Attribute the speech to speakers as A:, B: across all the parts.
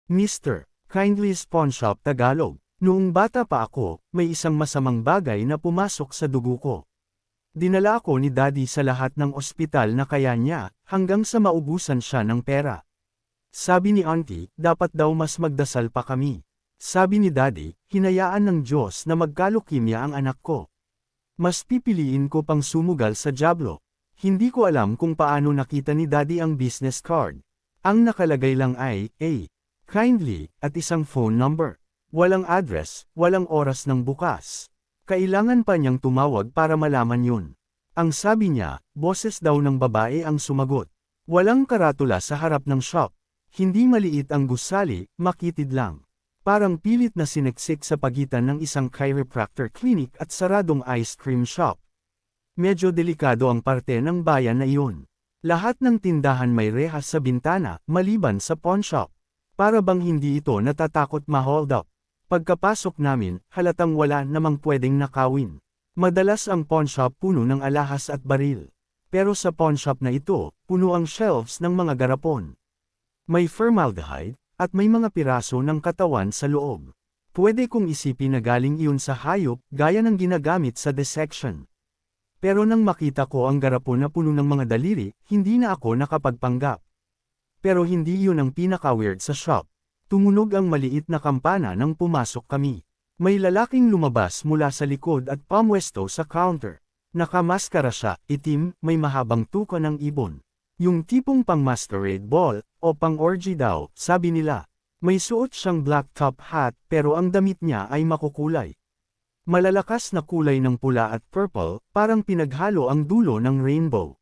A: Mr. Kindly's Pawn Shop Tagalog. Noong bata pa ako, may isang masamang bagay na pumasok sa dugo ko. Dinala ako ni Daddy sa lahat ng ospital na kaya niya, hanggang sa maubusan siya ng pera. Sabi ni Auntie, dapat daw mas magdasal pa kami. Sabi ni Daddy, hinayaan ng Diyos na magkalukimya ang anak ko. Mas pipiliin ko pang sumugal sa dyablo. Hindi ko alam kung paano nakita ni Daddy ang business card. Ang nakalagay lang ay, kindly, at isang phone number. Walang address, walang oras ng bukas. Kailangan pa niyang tumawag para malaman yun. Ang sabi niya, boses daw ng babae ang sumagot. Walang karatula sa harap ng shop. Hindi maliit ang gusali, makitid lang. Parang pilit na sineksik sa pagitan ng isang chiropractor clinic at saradong ice cream shop. Medyo delikado ang parte ng bayan na iyon. Lahat ng tindahan may rehas sa bintana, maliban sa pawn shop. Para bang hindi ito natatakot ma-hold up. Pagkapasok namin, halatang wala namang pwedeng nakawin. Madalas ang pawn shop puno ng alahas at baril. Pero sa pawn shop na ito, puno ang shelves ng mga garapon. May formaldehyde, at may mga piraso ng katawan sa loob. Pwede kong isipin na galing iyon sa hayop, gaya ng ginagamit sa dissection. Pero nang makita ko ang garapon na puno ng mga daliri, hindi na ako nakapagpanggap. Pero hindi yun ang pinaka-weird sa shop. Tumunog ang maliit na kampana nang pumasok kami. May lalaking lumabas mula sa likod at pamwesto sa counter. Nakamaskara siya, itim, may mahabang tuka ng ibon. Yung tipong pang-masquerade ball, o pang-orgy daw, sabi nila. May suot siyang black top hat pero ang damit niya ay makukulay. Malalakas na kulay ng pula at purple, parang pinaghalo ang dulo ng rainbow.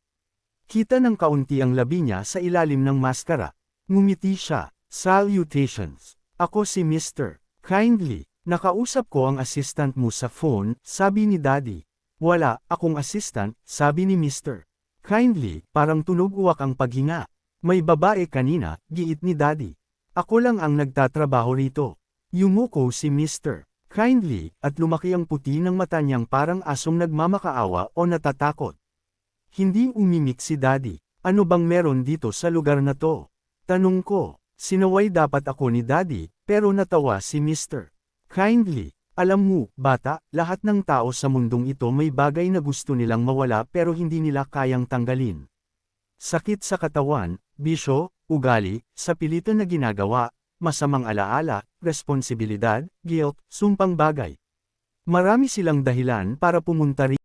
A: Kita ng kaunti ang labi niya sa ilalim ng maskara. Ngumiti siya. Salutations. Ako si Mr. Kindly. Nakausap ko ang assistant mo sa phone, sabi ni Daddy. Wala, akong assistant, sabi ni Mr. Kindly, parang tunog-uwak ang paghinga. May babae kanina, giit ni Daddy. Ako lang ang nagtatrabaho rito. Yumuko si Mr. Kindly, at lumaki ang puti ng mata niyang parang asong nagmamakaawa o natatakot. Hindi umimik si Daddy. Ano bang meron dito sa lugar na to? Tanong ko. Sinaway dapat ako ni Daddy, pero natawa si Mr. Kindly. Alam mo, bata, lahat ng tao sa mundong ito may bagay na gusto nilang mawala pero hindi nila kayang tanggalin. Sakit sa katawan, bisyo, ugali, sapilitan na ginagawa, masamang alaala, responsibilidad, guilt, sumpang bagay. Marami silang dahilan para pumunta rito.